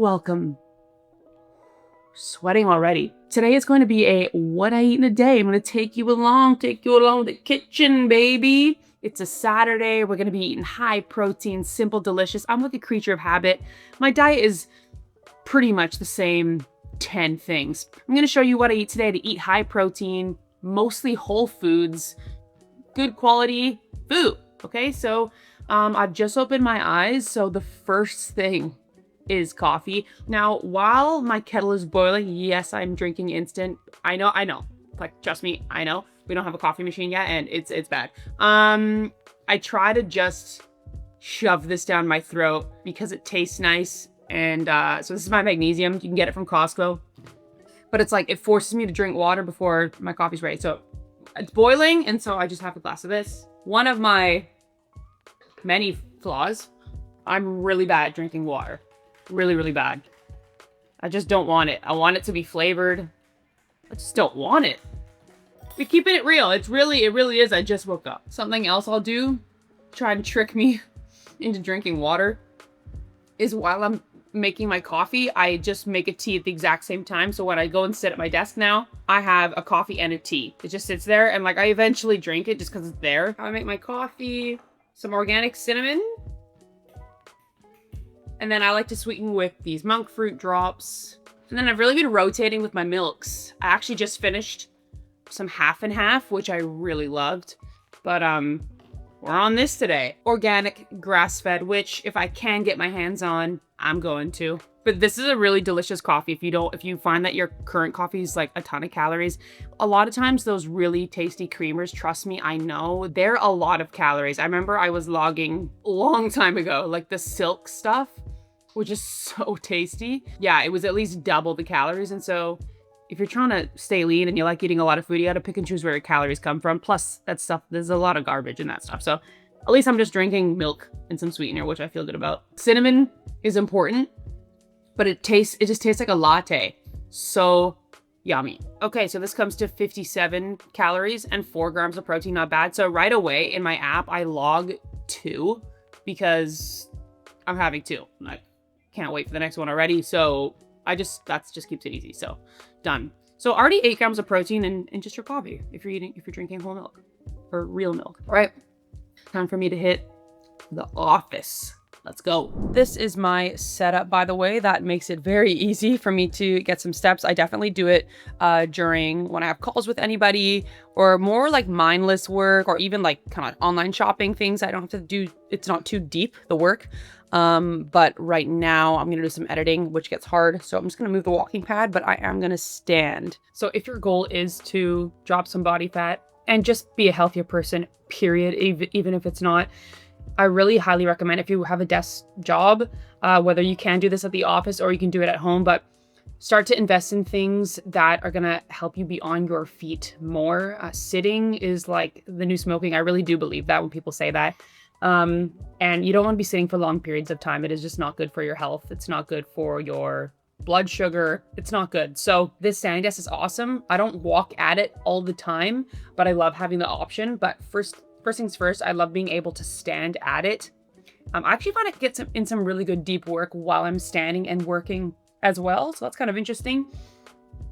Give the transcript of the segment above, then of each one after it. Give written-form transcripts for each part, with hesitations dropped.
Welcome. Sweating already. Today is going to be a what I eat in a day. I'm going to take you along to the kitchen, baby. It's a Saturday. We're going to be eating high protein, simple, delicious. I'm like a creature of habit. My diet is pretty much the same 10 things. I'm going to show you what I eat today to eat high protein, mostly whole foods, good quality food. Okay, so I've just opened my eyes. So the first thing is coffee. Now, while my kettle is boiling, yes, I'm drinking instant. I know. Like, trust me, I know. We don't have a coffee machine yet, and it's bad. I try to just shove this down my throat because it tastes nice. And so this is my magnesium. You can get it from Costco. But it's like, it forces me to drink water before my coffee's ready. So it's boiling, and so I just have a glass of this. One of my many flaws, I'm really bad at drinking water. Really, really bad. I just don't want it. I want it to be flavored. I just don't want it. We're keeping it real. It really is. I just woke up. Something else I'll do, try to trick me into drinking water, is while I'm making my coffee, I just make a tea at the exact same time. So when I go and sit at my desk now, I have a coffee and a tea. It just sits there, and like I eventually drink it just because it's there. I make my coffee, some organic cinnamon. And then I like to sweeten with these monk fruit drops. And then I've really been rotating with my milks. I actually just finished some half and half, which I really loved. But we're on this today. Organic, grass-fed, which if I can get my hands on, I'm going to. But this is a really delicious coffee. If you find that your current coffee is like a ton of calories, a lot of times those really tasty creamers, trust me, I know, they're a lot of calories. I remember I was logging a long time ago, like the Silk stuff, which is so tasty. Yeah, it was at least double the calories. And so if you're trying to stay lean and you like eating a lot of food, you got to pick and choose where your calories come from. Plus that stuff, there's a lot of garbage in that stuff. So at least I'm just drinking milk and some sweetener, which I feel good about. Cinnamon is important, but it just tastes like a latte. So yummy. Okay, so this comes to 57 calories and 4 grams of protein, not bad. So right away in my app, I log 2 because I'm having 2. I can't wait for the next one already. So that just keeps it easy. So done. So already 8 grams of protein in just your coffee if you're drinking whole milk or real milk. All right, time for me to hit the office. Let's go. This is my setup, by the way. That makes it very easy for me to get some steps. I definitely do it during when I have calls with anybody or more like mindless work or even like kind of online shopping things. I don't have to do, it's not too deep, the work. But right now I'm going to do some editing, which gets hard. So I'm just going to move the walking pad, but I am going to stand. So if your goal is to drop some body fat and just be a healthier person, period, even if it's not, I really highly recommend if you have a desk job, whether you can do this at the office or you can do it at home, but start to invest in things that are going to help you be on your feet more. Sitting is like the new smoking. I really do believe that when people say that. And you don't want to be sitting for long periods of time. It is just not good for your health. It's not good for your blood sugar. It's not good. So this standing desk is awesome. I don't walk at it all the time, but I love having the option. But first things first, I love being able to stand at it. I actually find it gets in some really good deep work while I'm standing and working as well. So that's kind of interesting.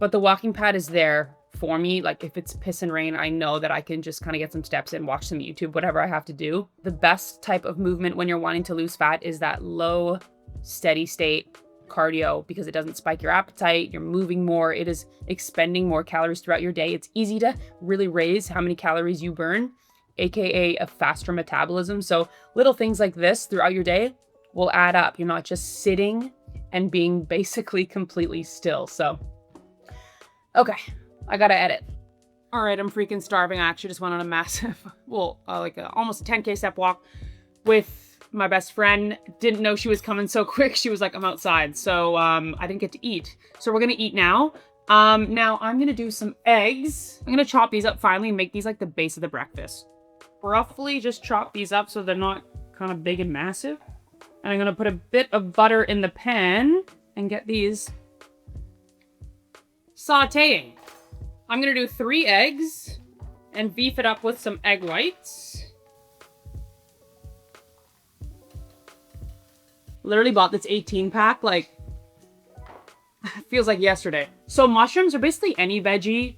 But the walking pad is there for me. Like if it's piss and rain, I know that I can just kind of get some steps in, watch some YouTube, whatever I have to do. The best type of movement when you're wanting to lose fat is that low, steady state cardio because it doesn't spike your appetite. You're moving more. It is expending more calories throughout your day. It's easy to really raise how many calories you burn, aka a faster metabolism. So little things like this throughout your day will add up. You're not just sitting and being basically completely still. So, okay, I gotta edit. All right, I'm freaking starving. I actually just went on a massive, almost a 10K step walk with my best friend. Didn't know she was coming so quick. She was like, I'm outside. So I didn't get to eat. So we're gonna eat now. Now I'm gonna do some eggs. I'm gonna chop these up finally and make these like the base of the breakfast. Roughly just chop these up so they're not kind of big and massive. And I'm gonna put a bit of butter in the pan and get these sauteing. I'm gonna do 3 eggs and beef it up with some egg whites. Literally bought this 18 pack like Feels like yesterday. So mushrooms are basically any veggie.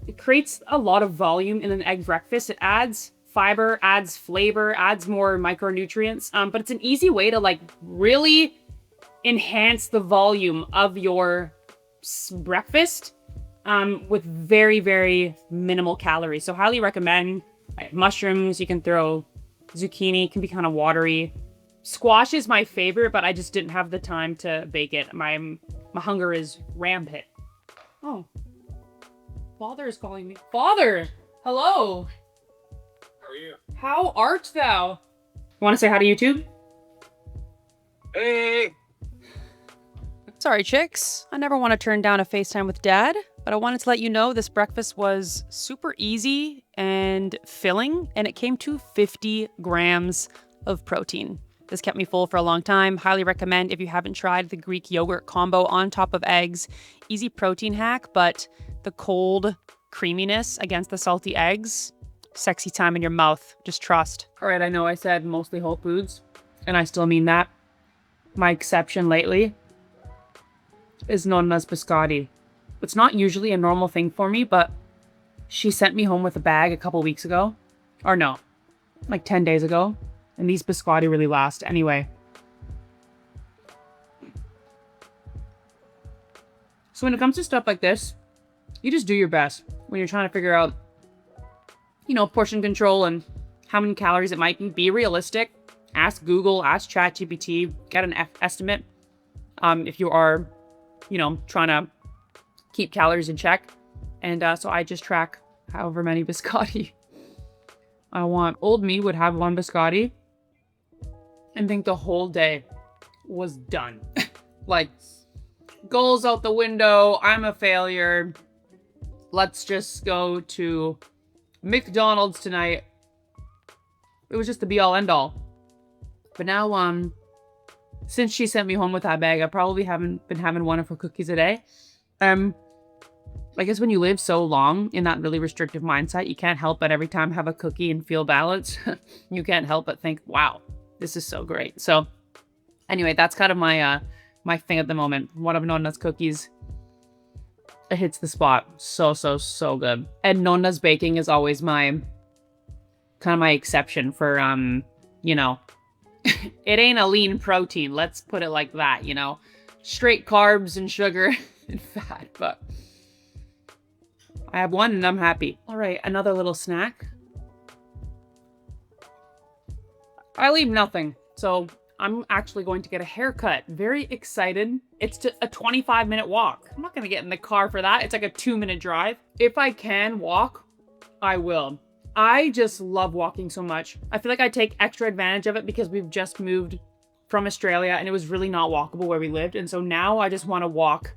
It creates a lot of volume in an egg breakfast. It adds fiber, adds flavor, adds more micronutrients. But it's an easy way to like really enhance the volume of your breakfast with very, very minimal calories. So highly recommend mushrooms. You can throw zucchini, it can be kind of watery. Squash is my favorite, but I just didn't have the time to bake it. My hunger is rampant. Oh. Father is calling me. Father! Hello! How are you? How art thou? Want to say hi to YouTube? Hey! Sorry, chicks. I never want to turn down a FaceTime with Dad, but I wanted to let you know this breakfast was super easy and filling, and it came to 50 grams of protein. This kept me full for a long time. Highly recommend if you haven't tried the Greek yogurt combo on top of eggs. Easy protein hack, but the cold creaminess against the salty eggs, sexy time in your mouth. Just trust. All right, I know I said mostly whole foods, and I still mean that. My exception lately is Nonna's biscotti. It's not usually a normal thing for me, but she sent me home with a bag a couple weeks ago. Or no, like 10 days ago. And these biscotti really last anyway. So when it comes to stuff like this, you just do your best when you're trying to figure out, you know, portion control and how many calories it might be. Be realistic. Ask Google, ask ChatGPT, get an estimate. If you are, you know, trying to keep calories in check. And so I just track however many biscotti I want. Old me would have one biscotti and think the whole day was done. Like, goals out the window. I'm a failure. Let's just go to McDonald's tonight. It was just the be all end all. But now, since she sent me home with that bag, I probably haven't been having one of her cookies a day. I guess when you live so long in that really restrictive mindset, you can't help but every time have a cookie and feel balanced. You can't help but think, wow, this is so great. So anyway, that's kind of my my thing at the moment. One of Nonna's cookies. It hits the spot. So good. And Nonna's baking is always my kind of my exception for you know, it ain't a lean protein. Let's put it like that, you know. Straight carbs and sugar and fat, but I have one and I'm happy. All right, another little snack. I leave nothing. So I'm actually going to get a haircut. Very excited. It's a 25-minute walk. I'm not going to get in the car for that. It's like a 2-minute drive. If I can walk, I will. I just love walking so much. I feel like I take extra advantage of it because we've just moved from Australia and it was really not walkable where we lived. And so now I just want to walk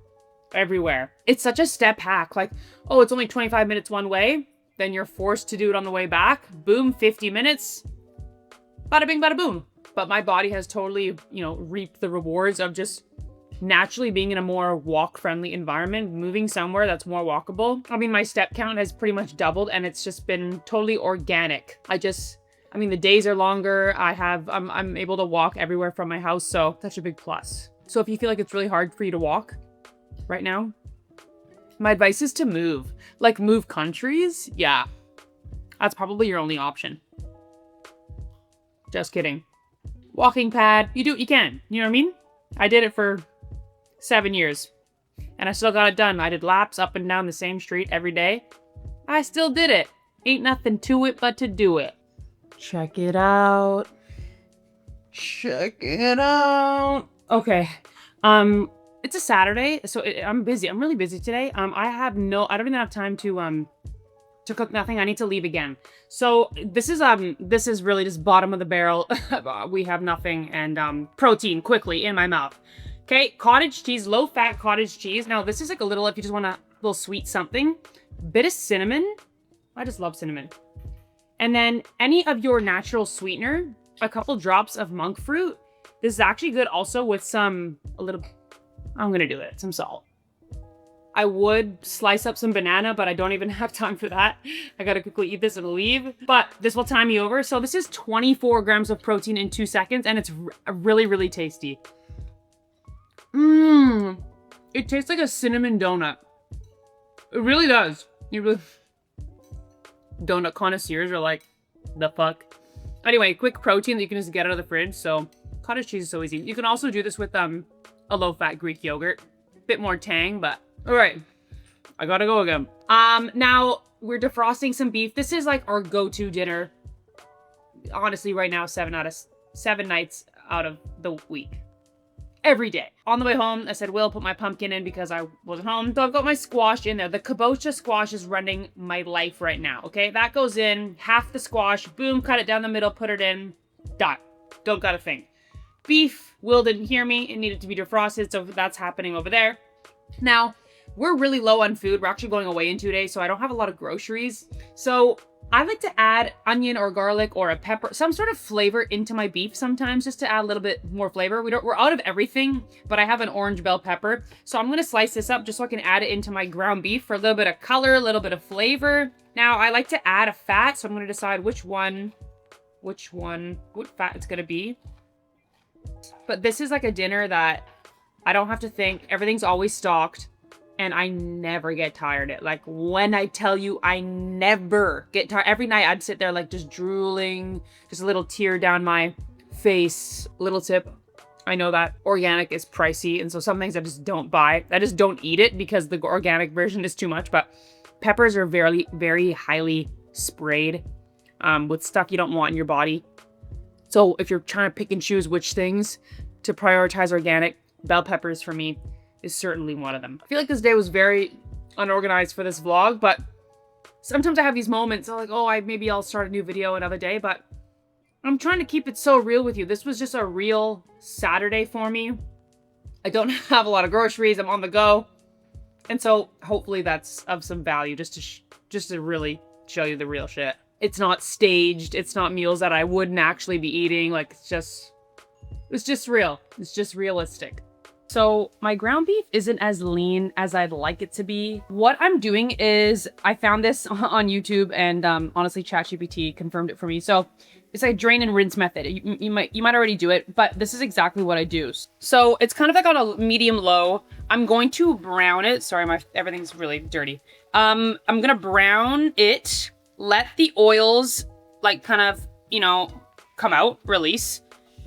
everywhere. It's such a step hack. Like, oh, it's only 25 minutes one way. Then you're forced to do it on the way back. Boom, 50 minutes. Bada bing, bada boom. But my body has totally, you know, reaped the rewards of just naturally being in a more walk-friendly environment, moving somewhere that's more walkable. I mean, my step count has pretty much doubled and it's just been totally organic. I mean, the days are longer. I'm able to walk everywhere from my house, so that's a big plus. So if you feel like it's really hard for you to walk right now, my advice is to move. Like, move countries? Yeah. That's probably your only option. Just kidding. Walking pad. You do what you can. You know what I mean? I did it for 7 years. And I still got it done. I did laps up and down the same street every day. I still did it. Ain't nothing to it but to do it. Check it out. Check it out. Okay. It's a Saturday, so I'm busy. I'm really busy today. I don't even have time to cook nothing. I need to leave again. So this is really just bottom of the barrel. We have nothing and protein quickly in my mouth. Okay, cottage cheese, low fat cottage cheese. Now this is like a little, if you just want a little sweet something, bit of cinnamon. I just love cinnamon. And then any of your natural sweetener, a couple drops of monk fruit. This is actually good also with some I'm gonna do it, some salt. I would slice up some banana, but I don't even have time for that. I gotta quickly eat this and leave. But this will time me over. So this is 24 grams of protein in 2 seconds, and it's really, really tasty. It tastes like a cinnamon donut. It really does. You really... Donut connoisseurs are like, the fuck? Anyway, quick protein that you can just get out of the fridge. So cottage cheese is so easy. You can also do this with a low-fat Greek yogurt. Bit more tang, but all right. I gotta go again. Now we're defrosting some beef. This is like our go-to dinner. Honestly, right now, 7 nights out of the week. Every day. On the way home, I said, Will, put my pumpkin in because I wasn't home. So I've got my squash in there. The kabocha squash is running my life right now, okay? That goes in, half the squash, boom, cut it down the middle, put it in, done. Don't gotta think. Beef, Will didn't hear me. It needed to be defrosted, so that's happening over there. Now, we're really low on food. We're actually going away in 2 days, so I don't have a lot of groceries. So I like to add onion or garlic or a pepper, some sort of flavor into my beef sometimes just to add a little bit more flavor. We're out of everything, but I have an orange bell pepper. So I'm gonna slice this up just so I can add it into my ground beef for a little bit of color, a little bit of flavor. Now I like to add a fat, so I'm gonna decide what fat it's gonna be. But this is like a dinner that I don't have to think. Everything's always stocked. And I never get tired. Like, when I tell you, I never get tired. Every night I'd sit there like just drooling, just a little tear down my face. Little tip, I know that organic is pricey, and so some things I just don't buy. I just don't eat it because the organic version is too much, but peppers are very, very highly sprayed with stuff you don't want in your body. So if you're trying to pick and choose which things to prioritize organic, bell peppers for me is certainly one of them. I feel like this day was very unorganized for this vlog, but sometimes I have these moments of like, oh, maybe I'll start a new video another day, but I'm trying to keep it so real with you. This was just a real Saturday for me. I don't have a lot of groceries. I'm on the go. And so hopefully that's of some value just to really show you the real shit. It's not staged. It's not meals that I wouldn't actually be eating. Like, it's just real. It's just realistic. So my ground beef isn't as lean as I'd like it to be. What I'm doing is, I found this on YouTube, and honestly, ChatGPT confirmed it for me. So it's like a drain and rinse method. You might already do it, but this is exactly what I do. So it's kind of like on a medium low. I'm going to brown it. Sorry, everything's really dirty. I'm gonna brown it, let the oils like kind of, come out, release.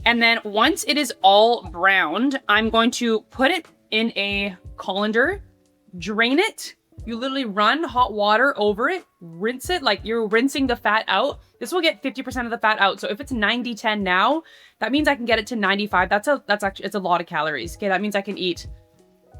And then once it is all browned, I'm going to put it in a colander, drain it. You literally run hot water over it, rinse it like you're rinsing the fat out. This will get 50% of the fat out. So if it's 90-10 now, that means I can get it to 95. That's actually, it's a lot of calories. Okay, that means I can eat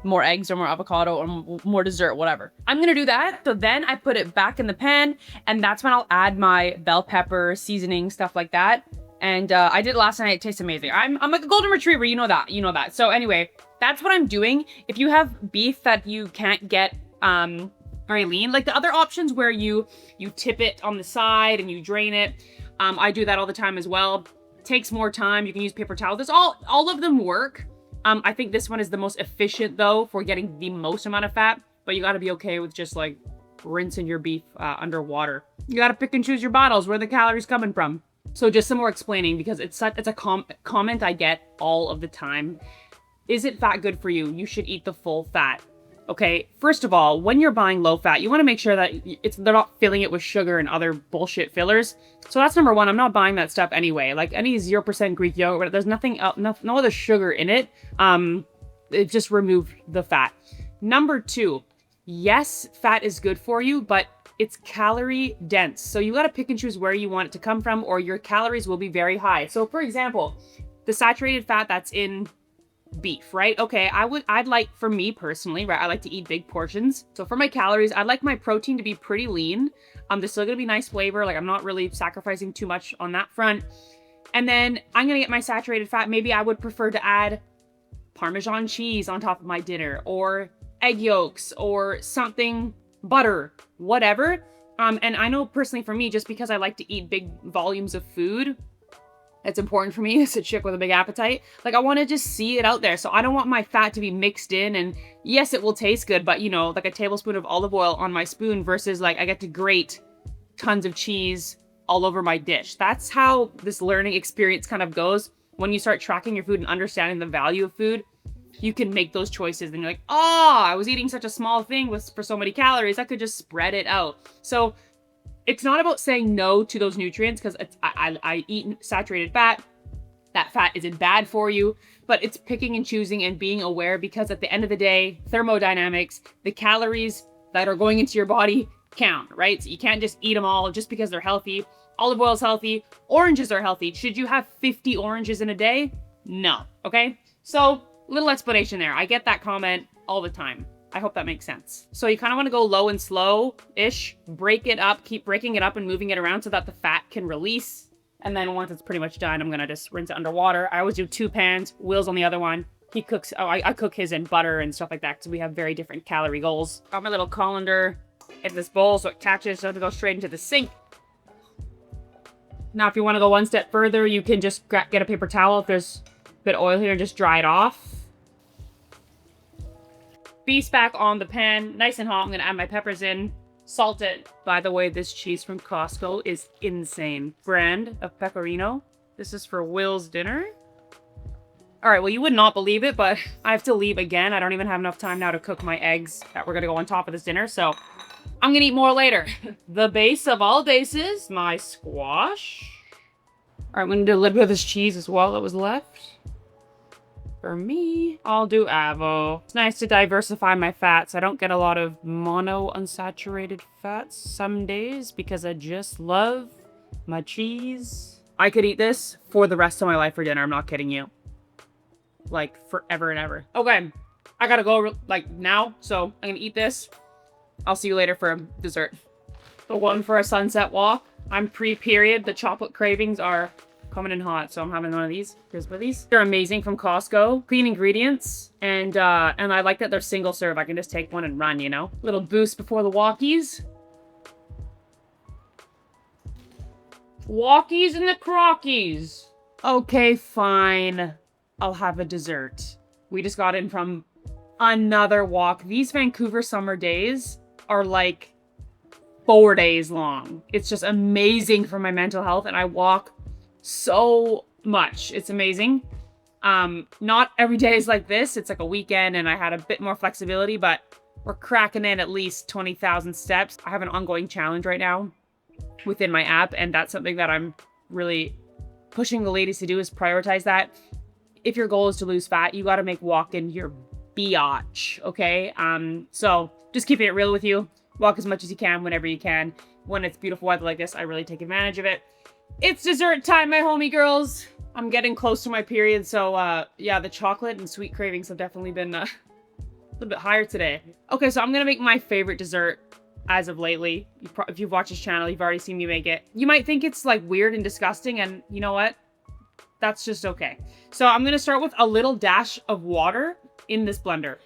more eggs or more avocado or more dessert, whatever. I'm gonna do that. So then I put it back in the pan, and that's when I'll add my bell pepper, seasoning, stuff like that. And I did it last night. It tastes amazing. I'm like a golden retriever. You know that. So anyway, that's what I'm doing. If you have beef that you can't get very lean, like the other options where you tip it on the side and you drain it, I do that all the time as well. It takes more time. You can use paper towels. There's all of them work. I think this one is the most efficient though for getting the most amount of fat, but you got to be okay with just like rinsing your beef underwater. You got to pick and choose your bottles, where the calories coming from. So just some more explaining, because it's a comment I get all of the time. Is it fat good for you? You should eat the full fat. Okay, first of all, when you're buying low fat, you want to make sure that they're not filling it with sugar and other bullshit fillers. So that's number one. I'm not buying that stuff anyway. Like any 0% Greek yogurt, there's nothing else, no other sugar in it. It just removed the fat. Number two, yes, fat is good for you, but it's calorie dense. So you got to pick and choose where you want it to come from, or your calories will be very high. So for example, the saturated fat that's in beef, right? Okay, I'd like, for me personally, right, I like to eat big portions. So for my calories, I'd like my protein to be pretty lean. There's still gonna be nice flavor. Like, I'm not really sacrificing too much on that front. And then I'm gonna get my saturated fat. Maybe I would prefer to add Parmesan cheese on top of my dinner, or egg yolks, or something, butter, whatever. And I know personally for me, just because I like to eat big volumes of food, it's important for me as a chick with a big appetite. Like, I want to just see it out there. So I don't want my fat to be mixed in, and yes, it will taste good, but like a tablespoon of olive oil on my spoon versus like I get to grate tons of cheese all over my dish. That's how this learning experience kind of goes when you start tracking your food and understanding the value of food. you can make those choices. And you're like, oh, I was eating such a small thing for so many calories. I could just spread it out. So it's not about saying no to those nutrients, because I eat saturated fat. That fat isn't bad for you, but it's picking and choosing and being aware, because at the end of the day, thermodynamics, the calories that are going into your body count, right? So you can't just eat them all just because they're healthy. Olive oil is healthy. Oranges are healthy. Should you have 50 oranges in a day? No. Okay? So, little explanation there. I get that comment all the time. I hope that makes sense. So you kind of want to go low and slow-ish, break it up, keep breaking it up and moving it around so that the fat can release. And then once it's pretty much done, I'm going to just rinse it underwater. I always do 2 pans. Will's on the other one. He cooks, I cook his in butter and stuff like that, because we have very different calorie goals. Got my little colander in this bowl so it catches, so to go straight into the sink. Now, if you want to go one step further, you can just get a paper towel if there's a bit of oil here and just dry it off. Beef's back on the pan, nice and hot. I'm going to add my peppers in, salt it. By the way, this cheese from Costco is insane. Brand of Pecorino. This is for Will's dinner. All right, well, you would not believe it, but I have to leave again. I don't even have enough time now to cook my eggs that we're going to go on top of this dinner, so I'm going to eat more later. The base of all bases, my squash. All right, I'm going to do a little bit of this cheese as well that was left. For me, I'll do avo. It's nice to diversify my fats. I don't get a lot of mono-unsaturated fats some days because I just love my cheese. I could eat this for the rest of my life for dinner. I'm not kidding you. Like, forever and ever. Okay, I gotta go, like, now. So, I'm gonna eat this. I'll see you later for dessert. The one for a sunset walk. I'm pre-period. The chocolate cravings are coming in hot, so I'm having one of these. Here's one of these. They're amazing from Costco. Clean ingredients, and I like that they're single serve. I can just take one and run, you know? Little boost before the walkies. Walkies and the crockies. Okay, fine. I'll have a dessert. We just got in from another walk. These Vancouver summer days are like 4 days long. It's just amazing for my mental health, and I walk so much. It's amazing. Not every day is like this. It's like a weekend and I had a bit more flexibility, but we're cracking in at least 20,000 steps. I have an ongoing challenge right now within my app, and that's something that I'm really pushing the ladies to do, is prioritize that. If your goal is to lose fat, you got to make walking your biatch, okay? So just keeping it real with you. Walk as much as you can whenever you can. When it's beautiful weather like this, I really take advantage of it. It's dessert time, my homie girls. I'm getting close to my period, so yeah, the chocolate and sweet cravings have definitely been a little bit higher today. Okay, so I'm gonna make my favorite dessert as of lately. If you've watched this channel, you've already seen me make it. You might think it's like weird and disgusting, and you know what? That's just okay. So I'm gonna start with a little dash of water in this blender.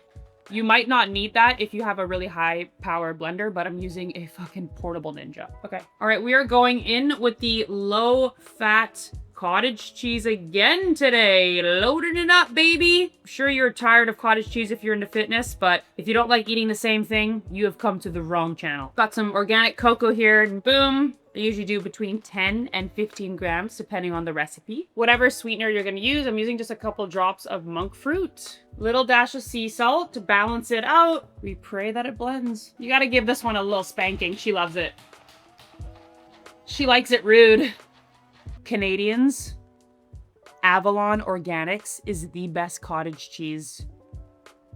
You might not need that if you have a really high power blender, but I'm using a fucking portable Ninja. Okay. All right, we are going in with the low fat cottage cheese again today. Loading it up, baby. I'm sure you're tired of cottage cheese if you're into fitness, but if you don't like eating the same thing, you have come to the wrong channel. Got some organic cocoa here, and boom. I usually do between 10 and 15 grams, depending on the recipe. Whatever sweetener you're gonna use, I'm using just a couple drops of monk fruit. Little dash of sea salt to balance it out. We pray that it blends. You gotta give this one a little spanking. She loves it. She likes it rude. Canadians, Avalon Organics is the best cottage cheese,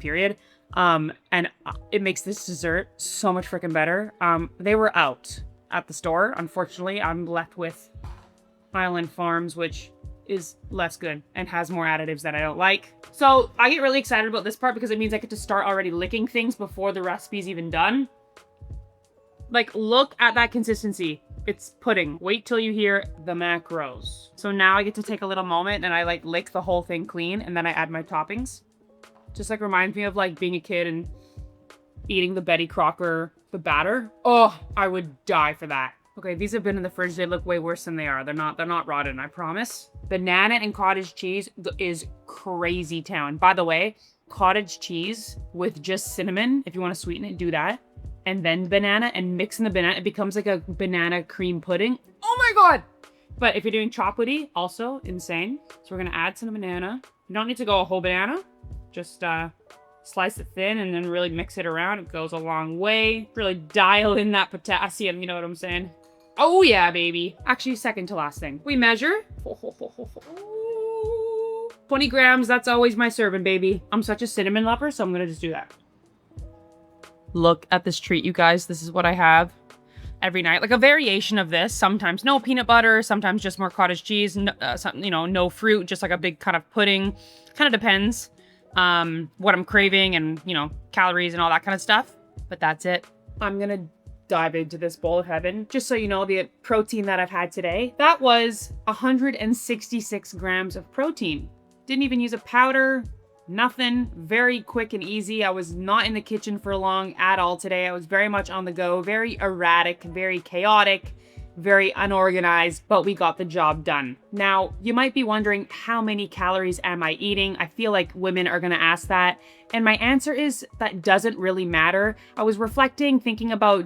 period. And it makes this dessert so much freaking better. They were out at the store. Unfortunately, I'm left with Island Farms, which is less good and has more additives that I don't like. So I get really excited about this part because it means I get to start already licking things before the recipe's even done. Like, look at that consistency. It's pudding. Wait till you hear the macros. So now I get to take a little moment and I like lick the whole thing clean, and then I add my toppings. Just like reminds me of like being a kid and eating the Betty Crocker, the batter. Oh, I would die for that. Okay, these have been in the fridge. They look way worse than they are. They're not rotten, I promise. Banana and cottage cheese is crazy town. By the way, cottage cheese with just cinnamon, if you want to sweeten it, do that. And then banana, and mix in the banana. It becomes like a banana cream pudding. Oh my God. But if you're doing chocolatey, also insane. So we're gonna add some banana. You don't need to go a whole banana. Just slice it thin and then really mix it around. It goes a long way. Really dial in that potassium, you know what I'm saying? Oh yeah, baby. Actually, second to last thing. We measure. 20 grams, that's always my serving, baby. I'm such a cinnamon lover, so I'm gonna just do that. Look at this treat, you guys. This is what I have every night. Like a variation of this. Sometimes no peanut butter, sometimes just more cottage cheese, no fruit, just like a big kind of pudding. Kind of depends what I'm craving and, calories and all that kind of stuff. But that's it. I'm gonna dive into this bowl of heaven. Just so you know, the protein that I've had today, that was 166 grams of protein. Didn't even use a powder, nothing. Very quick and easy. I was not in the kitchen for long at all today. I was very much on the go, very erratic, very chaotic, very unorganized, but we got the job done. Now, you might be wondering, how many calories am I eating? I feel like women are gonna ask that. And my answer is that doesn't really matter. I was reflecting, thinking about,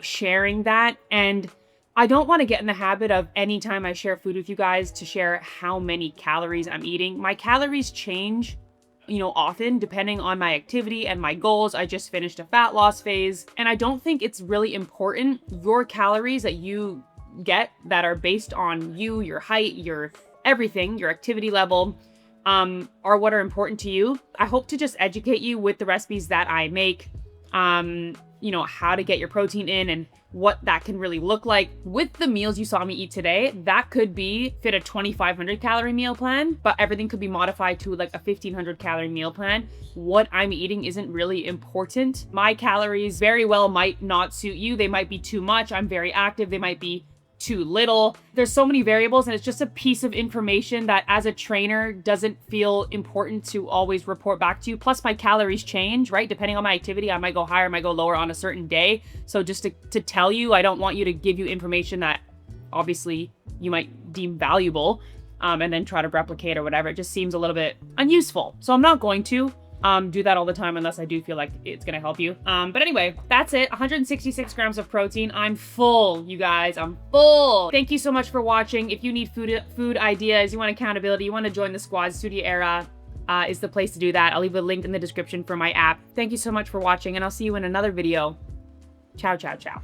sharing that, and I don't want to get in the habit of anytime I share food with you guys to share how many calories I'm eating. My calories change, often depending on my activity and my goals. I just finished a fat loss phase, and I don't think it's really important. Your calories that you get that are based on you, your height, your everything, your activity level, are what are important to you. I hope to just educate you with the recipes that I make, how to get your protein in and what that can really look like. With the meals you saw me eat today, that could fit a 2,500 calorie meal plan, but everything could be modified to like a 1,500 calorie meal plan. What I'm eating isn't really important. My calories very well might not suit you. They might be too much. I'm very active. They might be too little. There's so many variables, and it's just a piece of information that as a trainer doesn't feel important to always report back to you. Plus my calories change, right? Depending on my activity, I might go higher, I might go lower on a certain day. So just to tell you, I don't want you to give you information that obviously you might deem valuable and then try to replicate or whatever. It just seems a little bit unuseful. So I'm not going to do that all the time unless I do feel like it's gonna help you. But anyway, that's it. 166 grams of protein. I'm full, you guys. I'm full. Thank you so much for watching. If you need food ideas, you want accountability, you want to join the squad, Studio Era is the place to do that. I'll leave a link in the description for my app. Thank you so much for watching, and I'll see you in another video. Ciao, ciao, ciao.